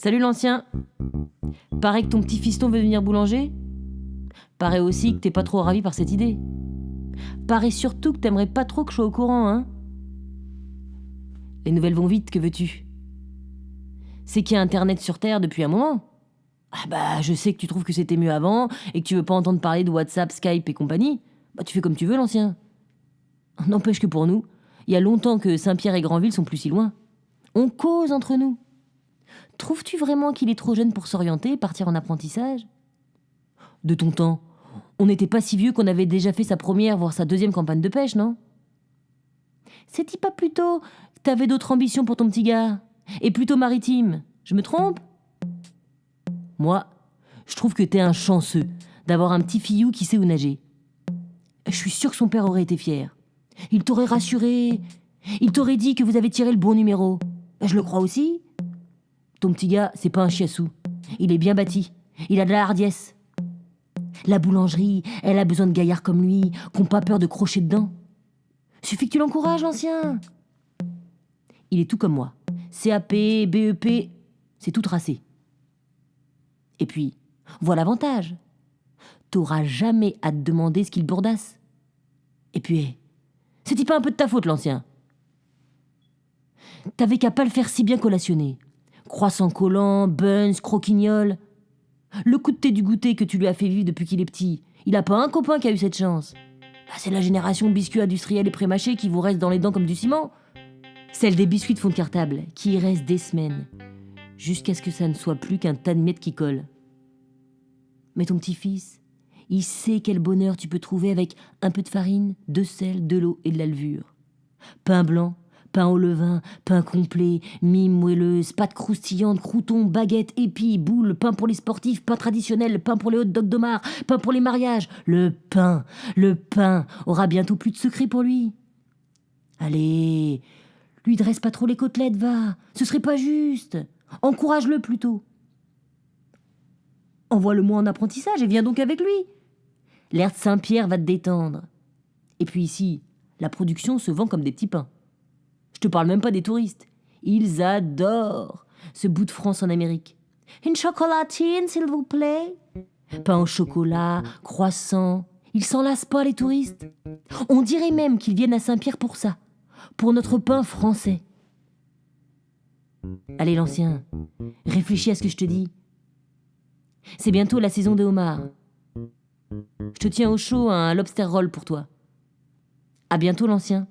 Salut l'ancien. Paraît que ton petit fiston veut devenir boulanger. Paraît aussi que t'es pas trop ravi par cette idée. Paraît surtout que t'aimerais pas trop que je sois au courant, hein. Les nouvelles vont vite, que veux-tu? C'est qu'il y a Internet sur Terre depuis un moment. Ah bah, je sais que tu trouves que c'était mieux avant et que tu veux pas entendre parler de WhatsApp, Skype et compagnie. Bah, tu fais comme tu veux, l'ancien. N'empêche que pour nous, il y a longtemps que Saint-Pierre et Granville sont plus si loin. On cause entre nous. Trouves-tu vraiment qu'il est trop jeune pour s'orienter et partir en apprentissage? De ton temps, on n'était pas si vieux qu'on avait déjà fait sa première, voire sa deuxième campagne de pêche, non? C'est-il pas plutôt que t'avais d'autres ambitions pour ton petit gars? Et plutôt maritime? Je me trompe? Moi, je trouve que t'es un chanceux d'avoir un petit fillou qui sait où nager. Je suis sûr que son père aurait été fier. Il t'aurait rassuré. Il t'aurait dit que vous avez tiré le bon numéro. Je le crois aussi. Ton petit gars, c'est pas un chiassou. Il est bien bâti. Il a de la hardiesse. La boulangerie, elle a besoin de gaillards comme lui, qui n'ont pas peur de crocher dedans. Suffit que tu l'encourages, l'ancien. Il est tout comme moi. CAP, BEP, c'est tout tracé. Et puis, voilà l'avantage. T'auras jamais à te demander ce qu'il bourdasse. Et puis, c'est-il pas un peu de ta faute, l'ancien? T'avais qu'à pas le faire si bien collationner. Croissant collant, buns, croquignol. Le coup de thé du goûter que tu lui as fait vivre depuis qu'il est petit, il a pas un copain qui a eu cette chance. Bah, c'est la génération biscuits industriels et prémâchés qui vous reste dans les dents comme du ciment. Celle des biscuits de fond de cartable, qui y reste des semaines, jusqu'à ce que ça ne soit plus qu'un tas de miettes qui collent. Mais ton petit-fils, il sait quel bonheur tu peux trouver avec un peu de farine, de sel, de l'eau et de la levure. Pain blanc, pain au levain, pain complet, mie moelleuse, pâte croustillante, croûtons, baguettes, épis, boules, pain pour les sportifs, pain traditionnel, pain pour les hot dogs d'Omar, pain pour les mariages. Le pain aura bientôt plus de secret pour lui. Allez, lui dresse pas trop les côtelettes, va. Ce serait pas juste. Encourage-le plutôt. Envoie-le-moi en apprentissage et viens donc avec lui. L'air de Saint-Pierre va te détendre. Et puis ici, la production se vend comme des petits pains. Je te parle même pas des touristes. Ils adorent ce bout de France en Amérique. Une chocolatine, s'il vous plaît. Pain au chocolat, croissant. Ils s'en lassent pas, les touristes. On dirait même qu'ils viennent à Saint-Pierre pour ça. Pour notre pain français. Allez, l'ancien, réfléchis à ce que je te dis. C'est bientôt la saison des homards. Je te tiens au chaud un lobster roll pour toi. À bientôt, l'ancien.